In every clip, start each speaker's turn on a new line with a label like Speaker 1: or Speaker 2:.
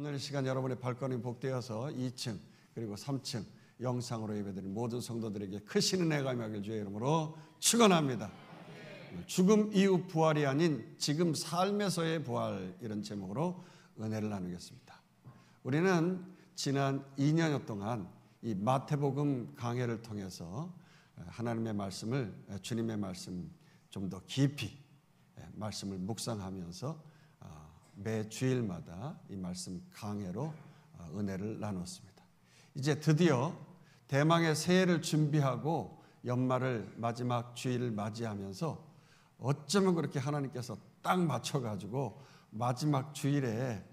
Speaker 1: 오늘 이 시간 여러분의 발걸음이 복되어서 2층 그리고 3층 영상으로 예배드린 모든 성도들에게 크신 은혜가 임하길 주의 이름으로 축원합니다. 죽음 이후 부활이 아닌 지금 삶에서의 부활, 이런 제목으로 은혜를 나누겠습니다. 우리는 지난 2년여 동안 이 마태복음 강해를 통해서 하나님의 말씀을, 주님의 말씀 좀 더 깊이 말씀을 묵상하면서 매 주일마다 이 말씀 강해로 은혜를 나눴습니다. 이제 드디어 대망의 새해를 준비하고 연말을 마지막 주일을 맞이하면서 어쩌면 그렇게 하나님께서 딱 맞춰가지고 마지막 주일에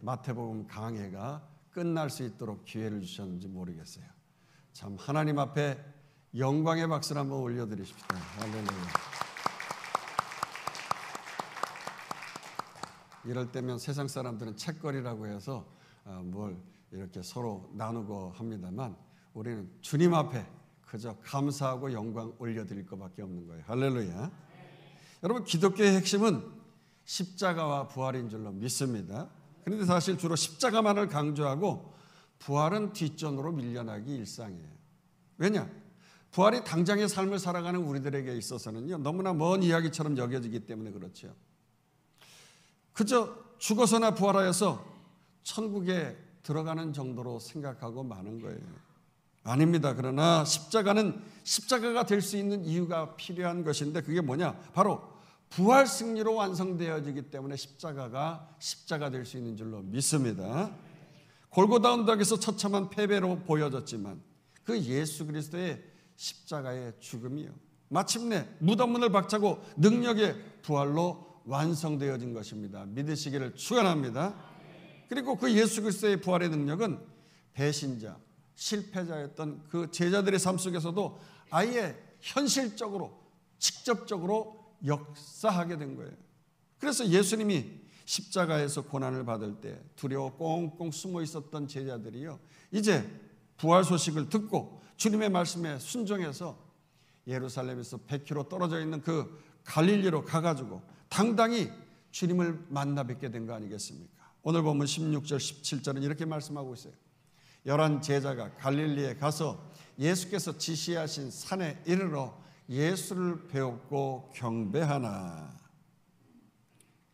Speaker 1: 마태복음 강해가 끝날 수 있도록 기회를 주셨는지 모르겠어요. 참 하나님 앞에 영광의 박수를 한번 올려드리십시오. 할렐루야. 이럴 때면 세상 사람들은 책거리라고 해서 뭘 이렇게 서로 나누고 합니다만 우리는 주님 앞에 그저 감사하고 영광 올려드릴 것밖에 없는 거예요. 할렐루야. 여러분, 기독교의 핵심은 십자가와 부활인 줄로 믿습니다. 그런데 사실 주로 십자가만을 강조하고 부활은 뒷전으로 밀려나기 일상이에요. 왜냐? 부활이 당장의 삶을 살아가는 우리들에게 있어서는요, 너무나 먼 이야기처럼 여겨지기 때문에 그렇죠. 그저 죽어서나 부활하여서 천국에 들어가는 정도로 생각하고 마는 거예요. 아닙니다. 그러나 십자가는 십자가가 될 수 있는 이유가 필요한 것인데 그게 뭐냐? 바로 부활 승리로 완성되어지기 때문에 십자가가 십자가 될 수 있는 줄로 믿습니다. 골고다 언덕에서 처참한 패배로 보여졌지만 그 예수 그리스도의 십자가의 죽음이요, 마침내 무덤문을 박차고 능력의 부활로 완성되어진 것입니다. 믿으시기를 축원합니다. 그리고 그 예수 그리스도의 부활의 능력은 배신자, 실패자였던 그 제자들의 삶 속에서도 아예 현실적으로, 직접적으로 역사하게 된 거예요. 그래서 예수님이 십자가에서 고난을 받을 때 두려워 꽁꽁 숨어 있었던 제자들이요, 이제 부활 소식을 듣고 주님의 말씀에 순종해서 예루살렘에서 100km 떨어져 있는 그 갈릴리로 가가지고 당당히 주님을 만나 뵙게 된 거 아니겠습니까? 오늘 보면 16절 17절은 이렇게 말씀하고 있어요. 11 제자가 갈릴리에 가서 예수께서 지시하신 산에 이르러 예수를 배웠고 경배하나.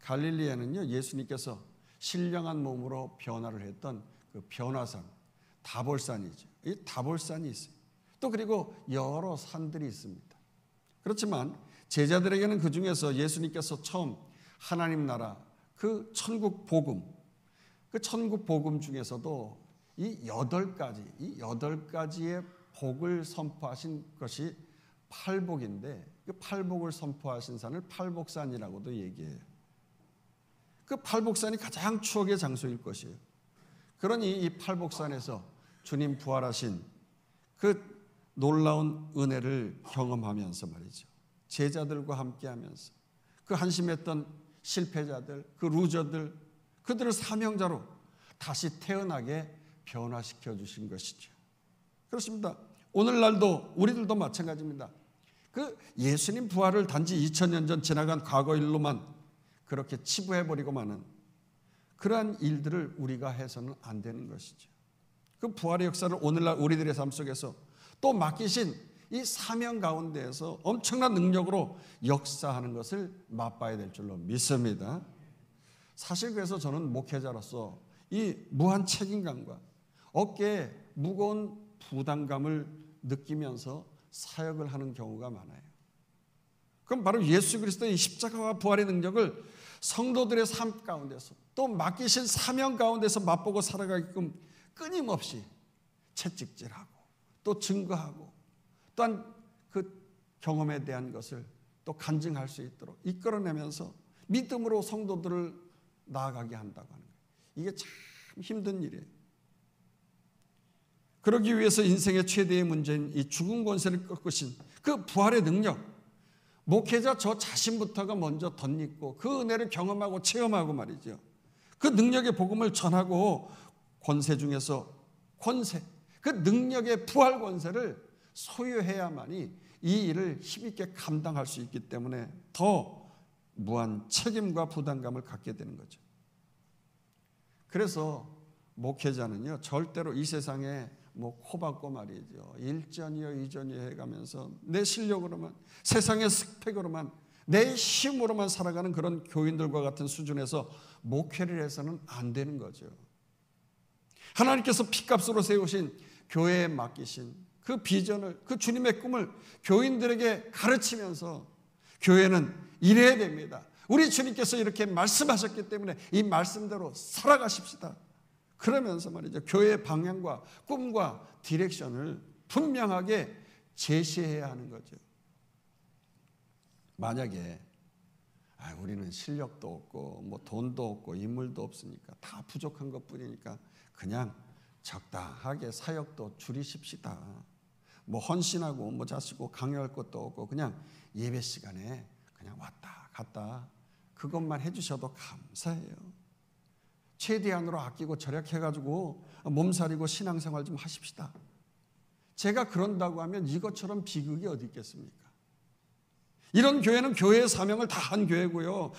Speaker 1: 갈릴리에는요, 예수님께서 신령한 몸으로 변화를 했던 그 변화산, 다볼산이죠. 이 다볼산이 있어요. 또 그리고 여러 산들이 있습니다. 그렇지만 제자들에게는 그 중에서 예수님께서 처음 하나님 나라, 그 천국 복음, 그 천국 복음 중에서도 이 8가지의 복을 선포하신 것이 팔복인데, 그 팔복을 선포하신 산을 팔복산이라고도 얘기해요. 그 팔복산이 가장 추억의 장소일 것이에요. 그러니 이 팔복산에서 주님 부활하신 그 놀라운 은혜를 경험하면서 말이죠, 제자들과 함께하면서 그 한심했던 실패자들, 그 루저들, 그들을 사명자로 다시 태어나게 변화시켜 주신 것이죠. 그렇습니다. 오늘날도 우리들도 마찬가지입니다. 그 예수님 부활을 단지 2000년 전 지나간 과거 일로만 그렇게 치부해버리고 마는 그러한 일들을 우리가 해서는 안 되는 것이죠. 그 부활의 역사를 오늘날 우리들의 삶 속에서 또 맡기신 이 사명 가운데에서 엄청난 능력으로 역사하는 것을 맛봐야 될 줄로 믿습니다. 사실 그래서 저는 목회자로서 이 무한 책임감과 어깨에 무거운 부담감을 느끼면서 사역을 하는 경우가 많아요. 그럼 바로 예수 그리스도의 십자가와 부활의 능력을 성도들의 삶 가운데서 또 맡기신 사명 가운데서 맛보고 살아가게끔 끊임없이 채찍질하고 또 증거하고 또한 그 경험에 대한 것을 또 간증할 수 있도록 이끌어내면서 믿음으로 성도들을 나아가게 한다고 하는 거예요. 이게 참 힘든 일이에요. 그러기 위해서 인생의 최대의 문제인 이 죽은 권세를 꺾으신 그 부활의 능력, 목회자 저 자신부터가 먼저 덧입고 그 은혜를 경험하고 체험하고 말이죠, 그 능력의 복음을 전하고 권세 중에서 권세, 그 능력의 부활 권세를 소유해야만이 이 일을 힘있게 감당할 수 있기 때문에 더 무한 책임과 부담감을 갖게 되는 거죠. 그래서 목회자는요, 절대로 이 세상에 뭐 코박고 말이죠. 일전이요 이전이요 해가면서 내 실력으로만, 세상의 스펙으로만, 내 힘으로만 살아가는 그런 교인들과 같은 수준에서 목회를 해서는 안 되는 거죠. 하나님께서 피값으로 세우신 교회에 맡기신 그 비전을, 그 주님의 꿈을 교인들에게 가르치면서 교회는 이래야 됩니다. 우리 주님께서 이렇게 말씀하셨기 때문에 이 말씀대로 살아가십시다. 그러면서 말이죠, 교회의 방향과 꿈과 디렉션을 분명하게 제시해야 하는 거죠. 만약에 우리는 실력도 없고 뭐 돈도 없고 인물도 없으니까 다 부족한 것뿐이니까 그냥 적당하게 사역도 줄이십시다. 뭐 헌신하고 뭐 자시고 강요할 것도 없고 그냥 예배 시간에 그냥 왔다 갔다 그것만 해주셔도 감사해요. 최대한으로 아끼고 절약해가지고 몸살이고 신앙생활 좀 하십시다. 제가 그런다고 하면 이것처럼 비극이 어디 있겠습니까? 이런 교회는 교회의 사명을 다 한 교회고요.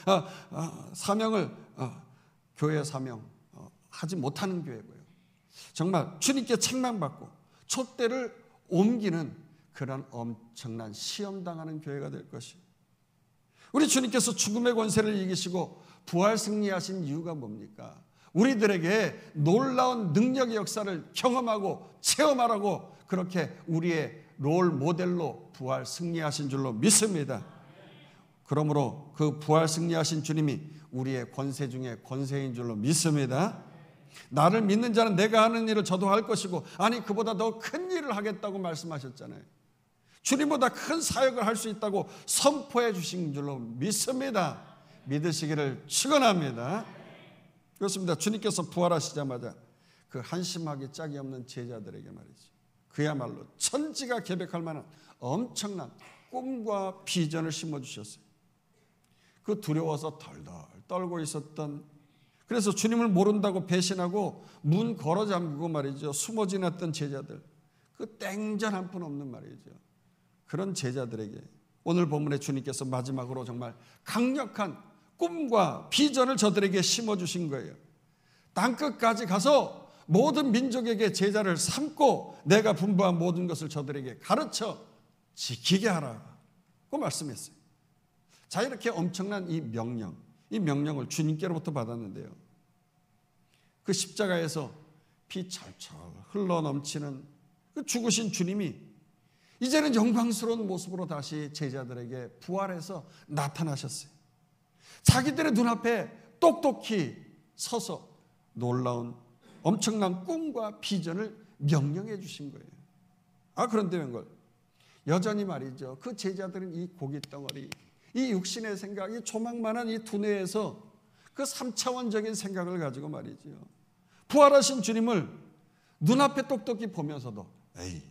Speaker 1: 교회의 사명 하지 못하는 교회고요. 정말 주님께 책망받고 촛대를 옮기는 그런 엄청난 시험당하는 교회가 될 것이에요. 우리 주님께서 죽음의 권세를 이기시고 부활 승리하신 이유가 뭡니까? 우리들에게 놀라운 능력의 역사를 경험하고 체험하라고 그렇게 우리의 롤 모델로 부활 승리하신 줄로 믿습니다. 그러므로 그 부활 승리하신 주님이 우리의 권세 중에 권세인 줄로 믿습니다. 나를 믿는 자는 내가 하는 일을 저도 할 것이고, 아니 그보다 더 큰 일을 하겠다고 말씀하셨잖아요. 주님보다 큰 사역을 할 수 있다고 선포해 주신 줄로 믿습니다. 믿으시기를 축원합니다. 그렇습니다. 주님께서 부활하시자마자 그 한심하기 짝이 없는 제자들에게 말이죠, 그야말로 천지가 계백할 만한 엄청난 꿈과 비전을 심어주셨어요. 그 두려워서 덜덜 떨고 있었던, 그래서 주님을 모른다고 배신하고 문 걸어 잠그고 말이죠, 숨어 지냈던 제자들, 그 땡전 한 푼 없는 말이죠, 그런 제자들에게 오늘 본문에 주님께서 마지막으로 정말 강력한 꿈과 비전을 저들에게 심어주신 거예요. 땅끝까지 가서 모든 민족에게 제자를 삼고 내가 분부한 모든 것을 저들에게 가르쳐 지키게 하라고 말씀했어요. 자, 이렇게 엄청난 이 명령을 주님께로부터 받았는데요, 그 십자가에서 피 철철 흘러넘치는 그 죽으신 주님이 이제는 영광스러운 모습으로 다시 제자들에게 부활해서 나타나셨어요. 자기들의 눈앞에 똑똑히 서서 놀라운 엄청난 꿈과 비전을 명령해 주신 거예요. 그런데 웬걸, 여전히 말이죠, 그 제자들은 이 고깃덩어리, 이 육신의 생각, 이 조망만한 이 두뇌에서 그 3차원적인 생각을 가지고 말이죠, 부활하신 주님을 눈앞에 똑똑히 보면서도 에이,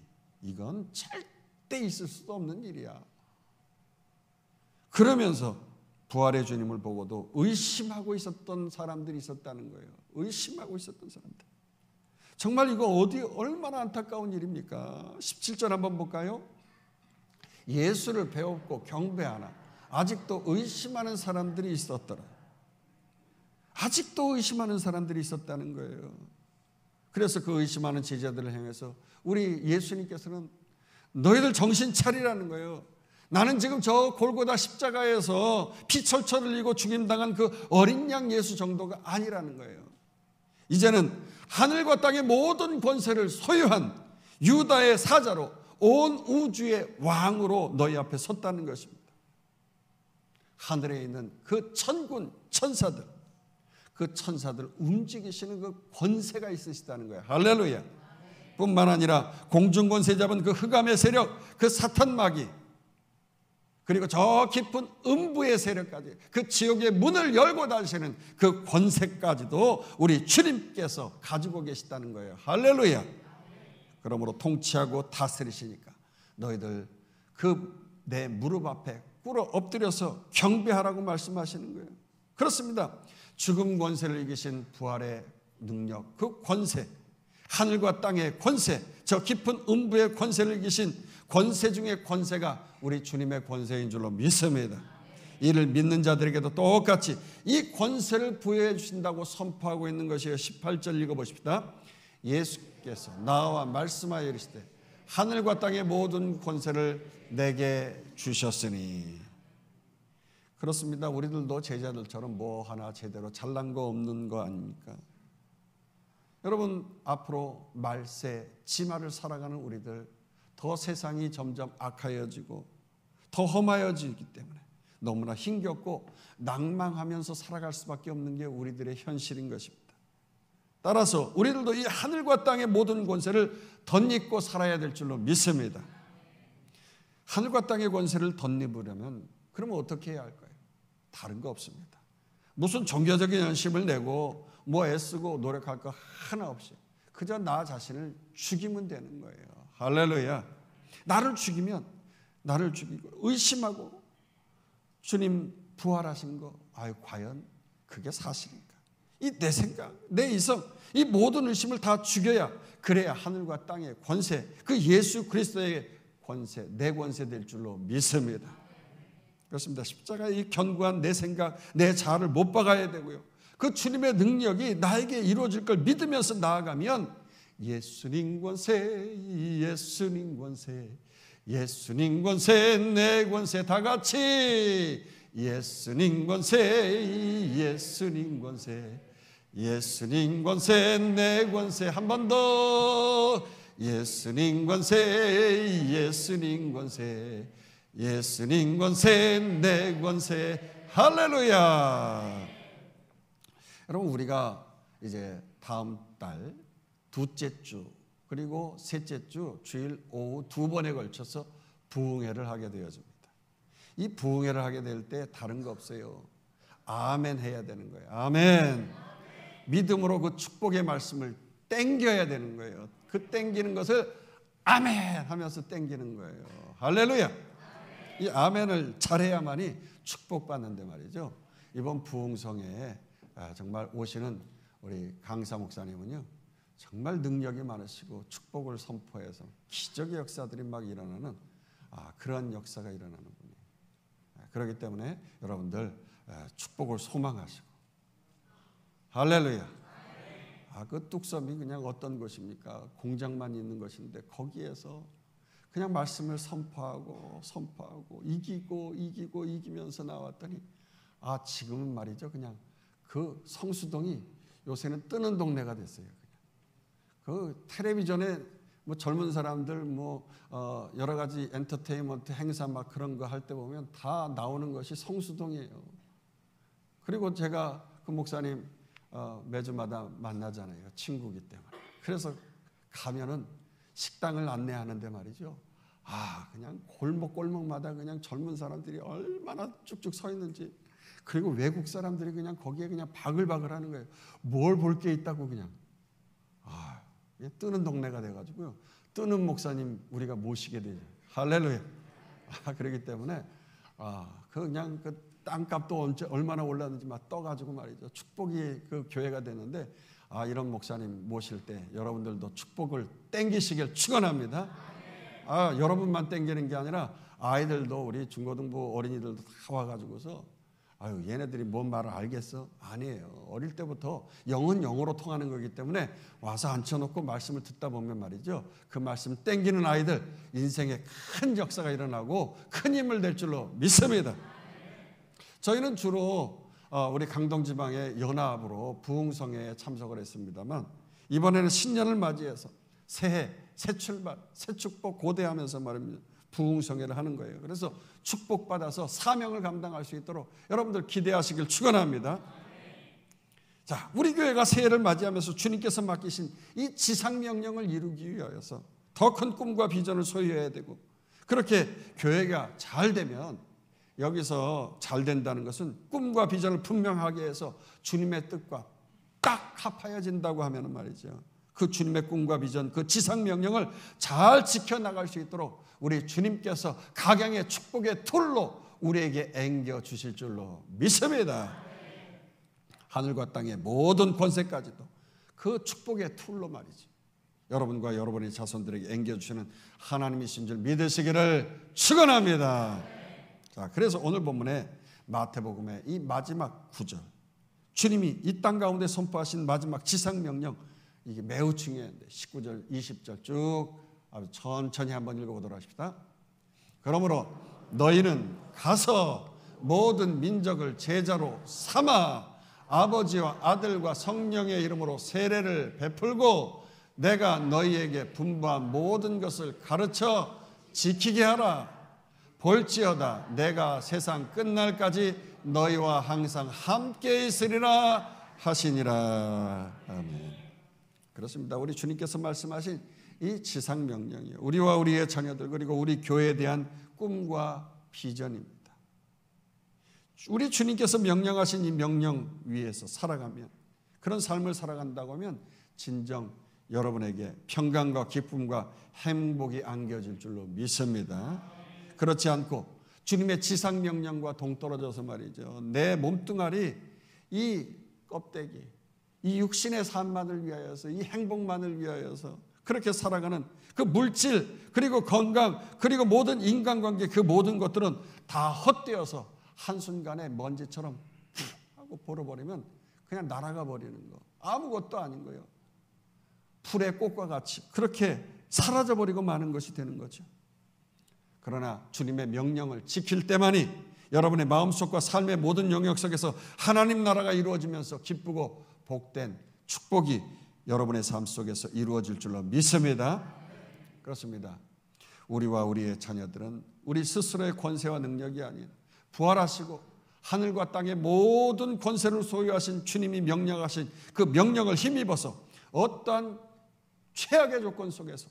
Speaker 1: 이건 절대 있을 수도 없는 일이야, 그러면서 부활의 주님을 보고도 의심하고 있었던 사람들이 있었다는 거예요. 의심하고 있었던 사람들. 정말 이거 얼마나 안타까운 일입니까? 17절 한번 볼까요? 예수를 배웠고 경배하나 아직도 의심하는 사람들이 있었더라. 아직도 의심하는 사람들이 있었다는 거예요. 그래서 그 의심하는 제자들을 향해서 우리 예수님께서는 너희들 정신 차리라는 거예요. 나는 지금 저 골고다 십자가에서 피 철철 흘리고 죽임당한 그 어린 양 예수 정도가 아니라는 거예요. 이제는 하늘과 땅의 모든 권세를 소유한 유다의 사자로 온 우주의 왕으로 너희 앞에 섰다는 것입니다. 하늘에 있는 그 천군 천사들, 그 천사들 움직이시는 그 권세가 있으시다는 거예요. 할렐루야. 뿐만 아니라 공중권세 잡은 그 흑암의 세력, 그 사탄 마귀, 그리고 저 깊은 음부의 세력까지, 그 지옥의 문을 열고 다니시는 그 권세까지도 우리 주님께서 가지고 계시다는 거예요. 할렐루야. 그러므로 통치하고 다스리시니까 너희들 그 내 무릎 앞에 꿇어 엎드려서 경배하라고 말씀하시는 거예요. 그렇습니다. 죽음 권세를 이기신 부활의 능력, 그 권세, 하늘과 땅의 권세, 저 깊은 음부의 권세를 이기신 권세 중의 권세가 우리 주님의 권세인 줄로 믿습니다. 이를 믿는 자들에게도 똑같이 이 권세를 부여해 주신다고 선포하고 있는 것이에요. 18절 읽어보십시다. 예수께서 나와 말씀하여 이르시되 하늘과 땅의 모든 권세를 내게 주셨으니. 그렇습니다. 우리들도 제자들처럼 뭐 하나 제대로 잘난 거 없는 거 아닙니까? 여러분, 앞으로 말세 지말을 살아가는 우리들, 더 세상이 점점 악하여지고 더 험하여지기 때문에 너무나 힘겹고 낭망하면서 살아갈 수밖에 없는 게 우리들의 현실인 것입니다. 따라서 우리들도 이 하늘과 땅의 모든 권세를 덧입고 살아야 될 줄로 믿습니다. 하늘과 땅의 권세를 덧입으려면 그러면 어떻게 해야 할까요? 다른 거 없습니다. 무슨 종교적인 연심을 내고 뭐 애쓰고 노력할 거 하나 없이 그저 나 자신을 죽이면 되는 거예요. 할렐루야. 나를 죽이면 나를 죽이고 의심하고 주님 부활하신 거 과연 그게 사실인가? 이 내 생각, 내 이성, 이 모든 의심을 다 죽여야 그래야 하늘과 땅의 권세, 그 예수 그리스도의 권세, 내 권세 될 줄로 믿습니다. 그렇습니다. 십자가의 이 견고한 내 생각, 내 자아를 못 박아야 되고요. 그 주님의 능력이 나에게 이루어질 걸 믿으면서 나아가면 예수님 권세, 예수님 권세, 예수님 권세, 내 권세 다 같이 예수님 권세, 예수님 권세, 예수님 권세, 내 권세 한 번 더 예수님 권세, 예수님 권세, 예수님 권세, 내 권세. 할렐루야. 여러분, 우리가 이제 다음 달 둘째 주 그리고 셋째 주 주일 오후 2번에 걸쳐서 부흥회를 하게 되어집니다. 이 부흥회를 하게 될 때 다른 거 없어요. 아멘 해야 되는 거예요. 아멘. 믿음으로 그 축복의 말씀을 땡겨야 되는 거예요. 그 땡기는 것을 아멘 하면서 땡기는 거예요. 할렐루야. 이 아멘을 잘해야만이 축복받는데 말이죠. 이번 부흥성에 정말 오시는 우리 강사 목사님은요, 정말 능력이 많으시고 축복을 선포해서 기적의 역사들이 막 일어나는 그런 역사가 일어나는 분이에요. 그렇기 때문에 여러분들 축복을 소망하시고. 할렐루야. 그 뚝섬이 그냥 어떤 곳입니까? 공장만 있는 것인데 거기에서 그냥 말씀을 선포하고 이기면서 나왔더니 지금은 말이죠, 그냥 그 성수동이 요새는 뜨는 동네가 됐어요. 그 텔레비전에 뭐 젊은 사람들 여러 가지 엔터테인먼트 행사 막 그런 거 할 때 보면 다 나오는 것이 성수동이에요. 그리고 제가 그 목사님 매주마다 만나잖아요. 친구기 때문에. 그래서 가면은 식당을 안내하는데 말이죠. 그냥 골목골목마다 그냥 젊은 사람들이 얼마나 쭉쭉 서 있는지. 그리고 외국 사람들이 그냥 거기에 그냥 바글바글 하는 거예요. 뭘 볼 게 있다고 그냥. 뜨는 동네가 돼가지고요. 뜨는 목사님 우리가 모시게 되죠. 할렐루야. 그렇기 때문에 그냥 그 땅값도 얼마나 올랐는지 막 떠가지고 말이죠. 축복이 그 교회가 되는데 이런 목사님 모실 때 여러분들도 축복을 땡기시길 축원합니다. 여러분만 땡기는 게 아니라 아이들도 우리 중고등부 어린이들도 다 와가지고서 얘네들이 뭔 말을 알겠어? 아니에요. 어릴 때부터 영은 영으로 통하는 거기 때문에 와서 앉혀놓고 말씀을 듣다 보면 말이죠. 그 말씀 땡기는 아이들 인생에 큰 역사가 일어나고 큰 힘을 낼 줄로 믿습니다. 저희는 주로 우리 강동지방의 연합으로 부흥성회에 참석을 했습니다만 이번에는 신년을 맞이해서 새해, 새 출발, 새 축복 고대하면서 말입니다. 부흥성회를 하는 거예요. 그래서 축복받아서 사명을 감당할 수 있도록 여러분들 기대하시길 축원합니다. 자, 우리 교회가 새해를 맞이하면서 주님께서 맡기신 이 지상명령을 이루기 위하여서 더 큰 꿈과 비전을 소유해야 되고, 그렇게 교회가 잘 되면, 여기서 잘 된다는 것은 꿈과 비전을 분명하게 해서 주님의 뜻과 딱 합하여진다고 하면 말이죠. 그 주님의 꿈과 비전, 그 지상명령을 잘 지켜나갈 수 있도록 우리 주님께서 각양의 축복의 툴로 우리에게 앵겨주실 줄로 믿습니다. 하늘과 땅의 모든 권세까지도 그 축복의 툴로 말이죠. 여러분과 여러분의 자손들에게 앵겨주시는 하나님이신 줄 믿으시기를 축원합니다. 자, 그래서 오늘 본문에 마태복음의 이 마지막 구절, 주님이 이 땅 가운데 선포하신 마지막 지상명령, 이게 매우 중요한데 19절, 20절 쭉 아주 천천히 한번 읽어보도록 합시다. 그러므로 너희는 가서 모든 민족을 제자로 삼아 아버지와 아들과 성령의 이름으로 세례를 베풀고 내가 너희에게 분부한 모든 것을 가르쳐 지키게 하라. 볼지어다 내가 세상 끝날까지 너희와 항상 함께 있으리라 하시니라. 아멘. 그렇습니다. 우리 주님께서 말씀하신 이 지상명령이에요. 우리와 우리의 자녀들 그리고 우리 교회에 대한 꿈과 비전입니다. 우리 주님께서 명령하신 이 명령 위에서 살아가면, 그런 삶을 살아간다고 하면 진정 여러분에게 평강과 기쁨과 행복이 안겨질 줄로 믿습니다. 그렇지 않고 주님의 지상명령과 동떨어져서 말이죠, 내 몸뚱아리, 이 껍데기, 이 육신의 삶만을 위하여서, 이 행복만을 위하여서 그렇게 살아가는 그 물질 그리고 건강 그리고 모든 인간관계, 그 모든 것들은 다 헛되어서 한순간에 먼지처럼 하고 벌어버리면 그냥 날아가 버리는 거, 아무것도 아닌 거예요. 풀의 꽃과 같이 그렇게 사라져버리고 마는 것이 되는 거죠. 그러나 주님의 명령을 지킬 때만이 여러분의 마음속과 삶의 모든 영역 속에서 하나님 나라가 이루어지면서 기쁘고 복된 축복이 여러분의 삶 속에서 이루어질 줄로 믿습니다. 그렇습니다. 우리와 우리의 자녀들은 우리 스스로의 권세와 능력이 아닌 부활하시고 하늘과 땅의 모든 권세를 소유하신 주님이 명령하신 그 명령을 힘입어서 어떠한 최악의 조건 속에서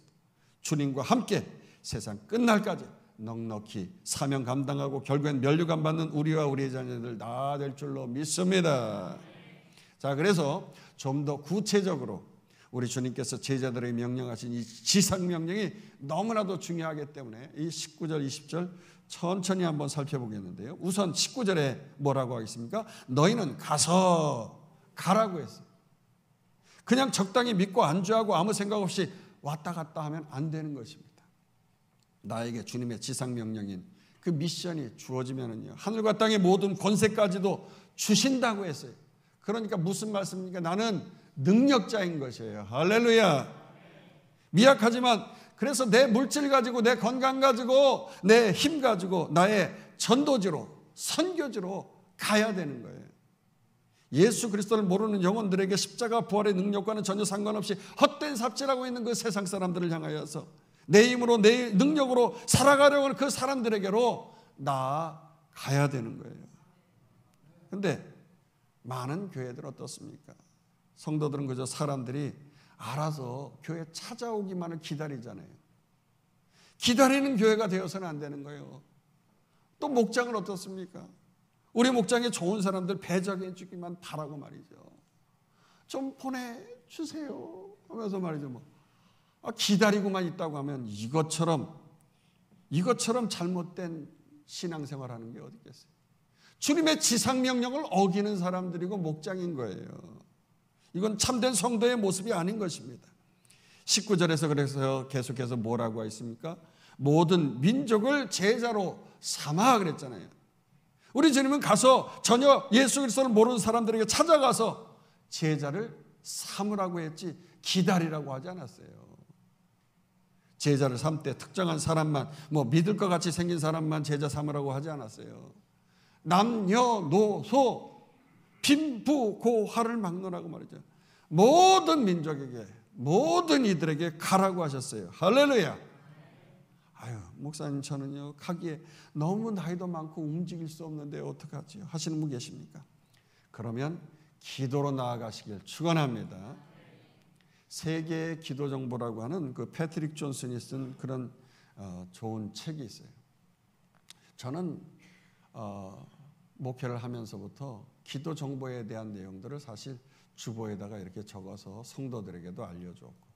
Speaker 1: 주님과 함께 세상 끝날까지 넉넉히 사명 감당하고 결국엔 면류관 받는 우리와 우리의 자녀들 다 될 줄로 믿습니다. 자, 그래서 좀 더 구체적으로 우리 주님께서 제자들에게 명령하신 이 지상명령이 너무나도 중요하기 때문에 이 19절, 20절 천천히 한번 살펴보겠는데요. 우선 19절에 뭐라고 하겠습니까? 너희는 가라고 했어요. 그냥 적당히 믿고 안주하고 아무 생각 없이 왔다 갔다 하면 안 되는 것입니다. 나에게 주님의 지상명령인 그 미션이 주어지면은요, 하늘과 땅의 모든 권세까지도 주신다고 했어요. 그러니까 무슨 말씀입니까? 나는 능력자인 것이에요. 할렐루야. 미약하지만 그래서 내 물질 가지고, 내 건강 가지고, 내 힘 가지고 나의 전도지로, 선교지로 가야 되는 거예요. 예수 그리스도를 모르는 영혼들에게 십자가 부활의 능력과는 전혀 상관없이 헛된 삽질하고 있는 그 세상 사람들을 향하여서 내 힘으로, 내 능력으로 살아가려고 하는 그 사람들에게로 나아가야 되는 거예요. 그런데 많은 교회들은 어떻습니까? 성도들은 그저 사람들이 알아서 교회 찾아오기만을 기다리잖아요. 기다리는 교회가 되어서는 안 되는 거예요. 또 목장은 어떻습니까? 우리 목장에 좋은 사람들 배정해 주기만 바라고 말이죠. 좀 보내주세요 하면서 말이죠. 기다리고만 있다고 하면 이것처럼 잘못된 신앙생활하는 게 어디 있겠어요? 주님의 지상명령을 어기는 사람들이고 목장인 거예요. 이건 참된 성도의 모습이 아닌 것입니다. 19절에서 그래서 계속해서 뭐라고 했습니까? 모든 민족을 제자로 삼아 그랬잖아요. 우리 주님은 가서 전혀 예수 그리스도를 모르는 사람들에게 찾아가서 제자를 삼으라고 했지 기다리라고 하지 않았어요. 제자를 삼 때 특정한 사람만, 믿을 것 같이 생긴 사람만 제자 삼으라고 하지 않았어요. 남녀노소 빈부고하를 막론하고 말이죠. 모든 민족에게, 모든 이들에게 가라고 하셨어요. 할렐루야. 아유, 목사님 저는요 가기에 너무 나이도 많고 움직일 수 없는데 어떡하지요? 하시는 분 계십니까? 그러면 기도로 나아가시길 축원합니다. 세계의 기도 정보라고 하는 그 패트릭 존슨이 쓴 그런 좋은 책이 있어요. 저는 목회를 하면서부터 기도 정보에 대한 내용들을 사실 주보에다가 이렇게 적어서 성도들에게도 알려줬고,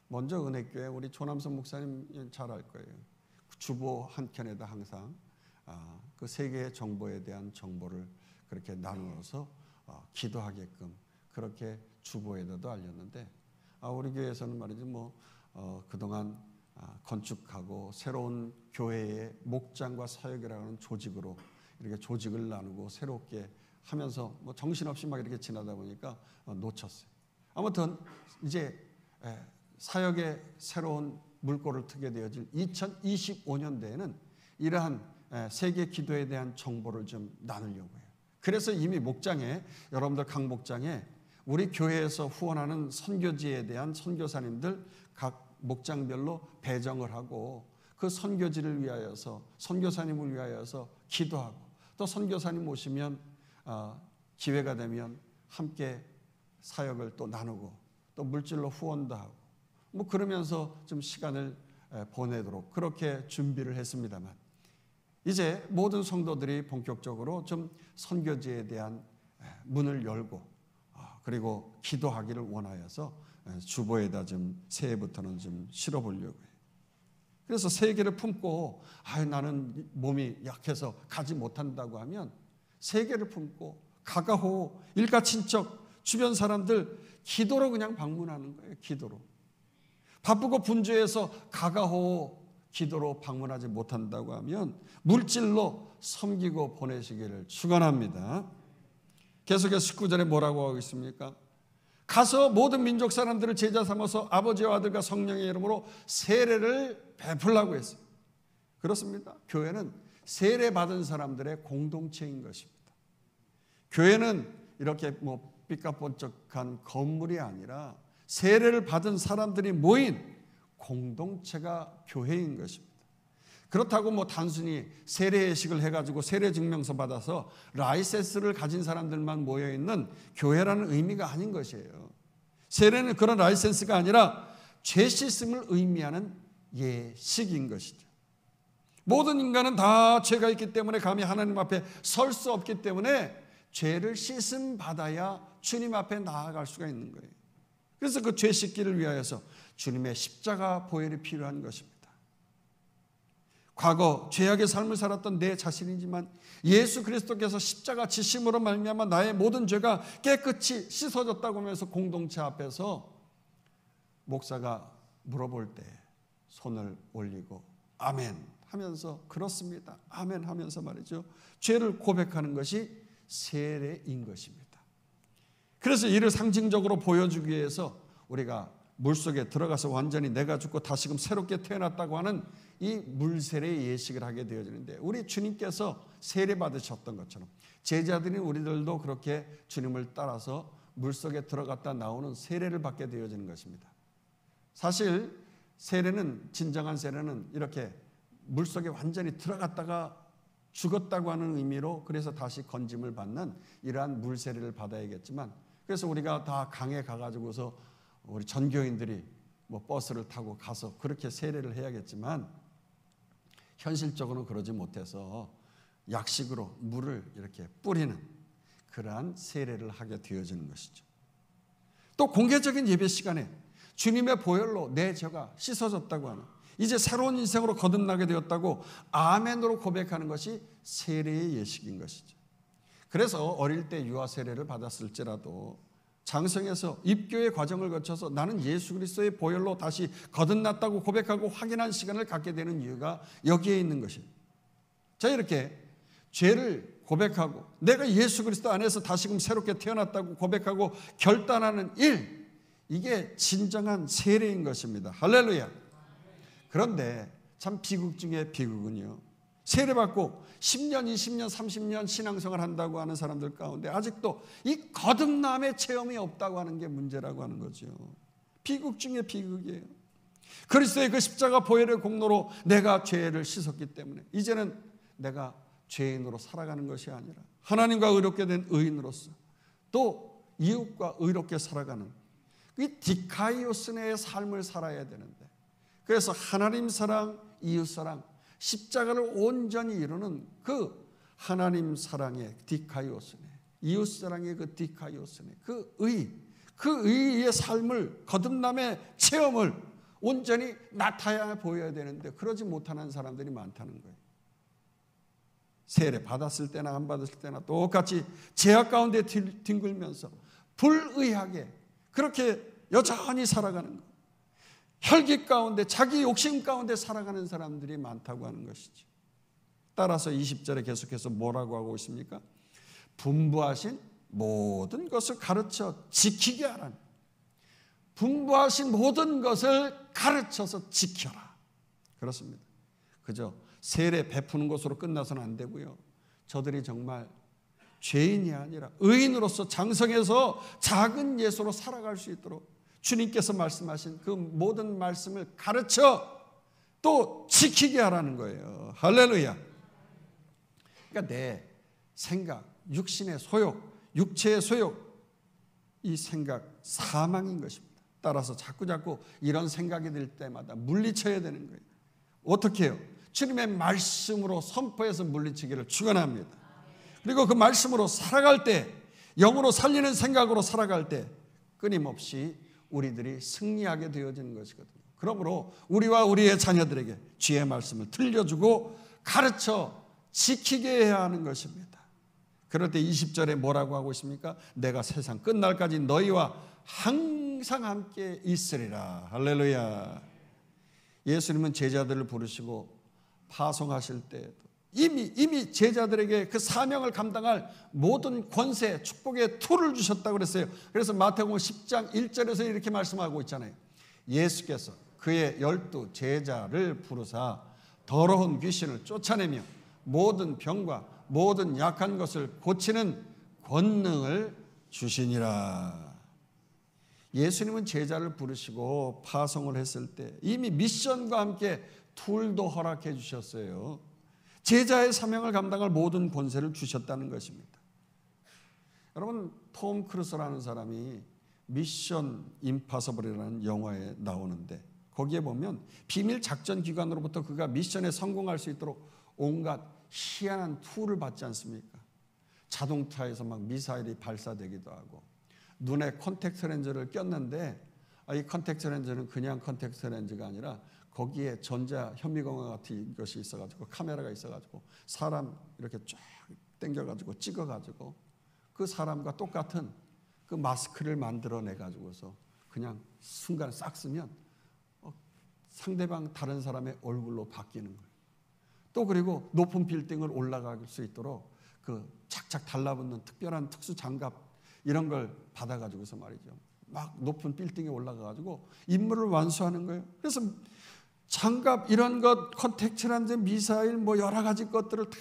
Speaker 1: 먼저 은혜교회 우리 조남선 목사님 잘 알 거예요. 주보 한 켠에다 항상 그 세계의 정보에 대한 정보를 그렇게 나누어서 기도하게끔 그렇게 주보에다도 알렸는데, 우리 교회에서는 말이죠 그동안 건축하고 새로운 교회의 목장과 사역이라는 조직으로 이렇게 조직을 나누고 새롭게 하면서 뭐 정신없이 막 이렇게 지나다 보니까 놓쳤어요. 아무튼 이제 사역의 새로운 물꼬를 트게 되어질 2025년대에는 이러한 세계 기도에 대한 정보를 좀 나누려고 해요. 그래서 이미 목장에, 여러분들 각 목장에 우리 교회에서 후원하는 선교지에 대한 선교사님들 각 목장별로 배정을 하고 그 선교지를 위하여서, 선교사님을 위하여서 기도하고, 또 선교사님 오시면 기회가 되면 함께 사역을 또 나누고 또 물질로 후원도 하고 뭐 그러면서 좀 시간을 보내도록 그렇게 준비를 했습니다만, 이제 모든 성도들이 본격적으로 좀 선교지에 대한 문을 열고 그리고 기도하기를 원하여서 주보에다 좀 새해부터는 좀 실어보려고 해요. 그래서 세계를 품고 나는 몸이 약해서 가지 못한다고 하면 세계를 품고 가가호 일가 친척 주변 사람들 기도로 그냥 방문하는 거예요. 기도로. 바쁘고 분주해서 가가호 기도로 방문하지 못한다고 하면 물질로 섬기고 보내시기를 축원합니다. 계속해서 19절에 뭐라고 하고 있습니까? 가서 모든 민족 사람들을 제자 삼아서 아버지와 아들과 성령의 이름으로 세례를 베풀라고 했어요. 그렇습니다. 교회는 세례 받은 사람들의 공동체인 것입니다. 교회는 이렇게 뭐 삐까뻔쩍한 건물이 아니라 세례를 받은 사람들이 모인 공동체가 교회인 것입니다. 그렇다고 뭐 단순히 세례 예식을 해가지고 세례 증명서 받아서 라이센스를 가진 사람들만 모여있는 교회라는 의미가 아닌 것이에요. 세례는 그런 라이센스가 아니라 죄 씻음을 의미하는 예식인 것이죠. 모든 인간은 다 죄가 있기 때문에 감히 하나님 앞에 설 수 없기 때문에 죄를 씻음 받아야 주님 앞에 나아갈 수가 있는 거예요. 그래서 그 죄 씻기를 위하여서 주님의 십자가 보혈이 필요한 것입니다. 과거 죄악의 삶을 살았던 내 자신이지만 예수 그리스도께서 십자가 지심으로 말미암아 나의 모든 죄가 깨끗이 씻어졌다고 하면서 공동체 앞에서 목사가 물어볼 때 손을 올리고 아멘 하면서 그렇습니다. 아멘 하면서 말이죠. 죄를 고백하는 것이 세례인 것입니다. 그래서 이를 상징적으로 보여주기 위해서 우리가 물속에 들어가서 완전히 내가 죽고 다시금 새롭게 태어났다고 하는 이 물세례의 예식을 하게 되어지는데, 우리 주님께서 세례 받으셨던 것처럼 제자들인 우리들도 그렇게 주님을 따라서 물속에 들어갔다 나오는 세례를 받게 되어지는 것입니다. 사실 세례는, 진정한 세례는 이렇게 물속에 완전히 들어갔다가 죽었다고 하는 의미로, 그래서 다시 건짐을 받는 이러한 물세례를 받아야겠지만, 그래서 우리가 다 강에 가가지고서 우리 전교인들이 뭐 버스를 타고 가서 그렇게 세례를 해야겠지만 현실적으로는 그러지 못해서 약식으로 물을 이렇게 뿌리는 그러한 세례를 하게 되어지는 것이죠. 또 공개적인 예배 시간에 주님의 보혈로 내 죄가 씻어졌다고 하는, 이제 새로운 인생으로 거듭나게 되었다고 아멘으로 고백하는 것이 세례의 예식인 것이죠. 그래서 어릴 때 유아 세례를 받았을지라도 장성에서 입교의 과정을 거쳐서 나는 예수 그리스도의 보혈로 다시 거듭났다고 고백하고 확인한 시간을 갖게 되는 이유가 여기에 있는 것입니다. 자, 이렇게 죄를 고백하고 내가 예수 그리스도 안에서 다시금 새롭게 태어났다고 고백하고 결단하는 일, 이게 진정한 세례인 것입니다. 할렐루야. 그런데 참 비극 중에 비극은요, 세례받고 10년, 20년, 30년 신앙생활 한다고 하는 사람들 가운데 아직도 이 거듭남의 체험이 없다고 하는 게 문제라고 하는 거죠. 비극 중에 비극이에요. 그리스도의 그 십자가 보혈의 공로로 내가 죄를 씻었기 때문에 이제는 내가 죄인으로 살아가는 것이 아니라 하나님과 의롭게 된 의인으로서 또 이웃과 의롭게 살아가는 이 디카이오스네의 삶을 살아야 되는데, 그래서 하나님 사랑, 이웃 사랑, 십자가를 온전히 이루는 그 하나님 사랑의 디카이오스네, 이웃 사랑의 그 디카이오스네, 그 의의 삶을, 거듭남의 체험을 온전히 나타야 보여야 되는데 그러지 못하는 사람들이 많다는 거예요. 세례 받았을 때나 안 받았을 때나 똑같이 죄악 가운데 뒹굴면서 불의하게 그렇게 여전히 살아가는 것, 혈기 가운데 자기 욕심 가운데 살아가는 사람들이 많다고 하는 것이죠. 따라서 20절에 계속해서 뭐라고 하고 있습니까? 분부하신 모든 것을 가르쳐 지키게 하라는, 분부하신 모든 것을 가르쳐서 지켜라. 그렇습니다. 그저 세례 베푸는 것으로 끝나서는 안 되고요. 저들이 정말 죄인이 아니라 의인으로서 장성해서 작은 예수로 살아갈 수 있도록 주님께서 말씀하신 그 모든 말씀을 가르쳐 또 지키게 하라는 거예요. 할렐루야. 그러니까 내 생각, 육신의 소욕, 육체의 소욕, 이 생각 사망인 것입니다. 따라서 자꾸 이런 생각이 들 때마다 물리쳐야 되는 거예요. 어떻게 해요? 주님의 말씀으로 선포해서 물리치기를 축원합니다. 그리고 그 말씀으로 살아갈 때, 영으로 살리는 생각으로 살아갈 때 끊임없이 우리들이 승리하게 되어지는 것이거든요. 그러므로 우리와 우리의 자녀들에게 주의 말씀을 들려주고 가르쳐 지키게 해야 하는 것입니다. 그럴 때 20절에 뭐라고 하고 있습니까? 내가 세상 끝날까지 너희와 항상 함께 있으리라. 할렐루야. 예수님은 제자들을 부르시고 파송하실 때에도 이미 제자들에게 그 사명을 감당할 모든 권세, 축복의 툴을 주셨다고 그랬어요. 그래서 마태복음 10장 1절에서 이렇게 말씀하고 있잖아요. 예수께서 그의 12 제자를 부르사 더러운 귀신을 쫓아내며 모든 병과 모든 약한 것을 고치는 권능을 주시니라. 예수님은 제자를 부르시고 파송을 했을 때 이미 미션과 함께 툴도 허락해 주셨어요. 제자의 사명을 감당할 모든 권세를 주셨다는 것입니다. 여러분, 톰 크루스라는 사람이 미션 임파서블이라는 영화에 나오는데 거기에 보면 비밀 작전 기관으로부터 그가 미션에 성공할 수 있도록 온갖 희한한 툴을 받지 않습니까? 자동차에서 막 미사일이 발사되기도 하고 눈에 컨택트 렌즈를 꼈는데 이 컨택트 렌즈는 그냥 컨택트 렌즈가 아니라 거기에 전자 현미경화 같은 것이 있어가지고 카메라가 있어가지고 사람 이렇게 쫙 당겨가지고 찍어가지고 그 사람과 똑같은 그 마스크를 만들어내가지고서 그냥 순간 싹 쓰면 상대방 다른 사람의 얼굴로 바뀌는 거예요. 또 그리고 높은 빌딩을 올라갈 수 있도록 그 착착 달라붙는 특별한 특수 장갑 이런 걸 받아가지고서 말이죠. 막 높은 빌딩에 올라가가지고 임무를 완수하는 거예요. 그래서 장갑 이런 것, 컨택트 렌즈, 미사일 뭐 여러 가지 것들을 다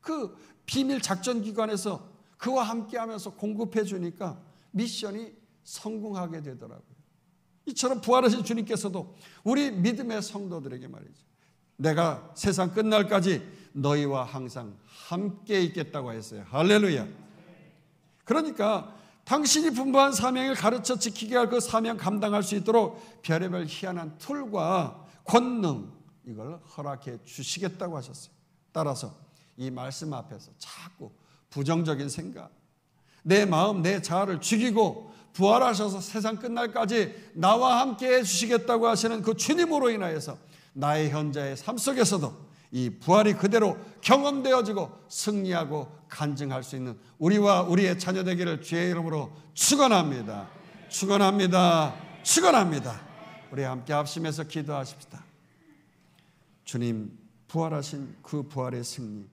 Speaker 1: 그 비밀 작전 기관에서 그와 함께하면서 공급해 주니까 미션이 성공하게 되더라고요. 이처럼 부활하신 주님께서도 우리 믿음의 성도들에게 말이죠. 내가 세상 끝날까지 너희와 항상 함께 있겠다고 했어요. 할렐루야. 그러니까 당신이 분부한 사명을 가르쳐 지키게 할 그 사명 감당할 수 있도록 별의별 희한한 툴과 권능 이걸 허락해 주시겠다고 하셨어요. 따라서 이 말씀 앞에서 자꾸 부정적인 생각, 내 마음, 내 자아를 죽이고 부활하셔서 세상 끝날까지 나와 함께 해주시겠다고 하시는 그 주님으로 인하여서 나의 현재의 삶 속에서도 이 부활이 그대로 경험되어지고 승리하고 간증할 수 있는 우리와 우리의 자녀 되기를 주의 이름으로 축원합니다. 축원합니다. 축원합니다. 우리 함께 합심해서 기도하십시다. 주님, 부활하신 그 부활의 승리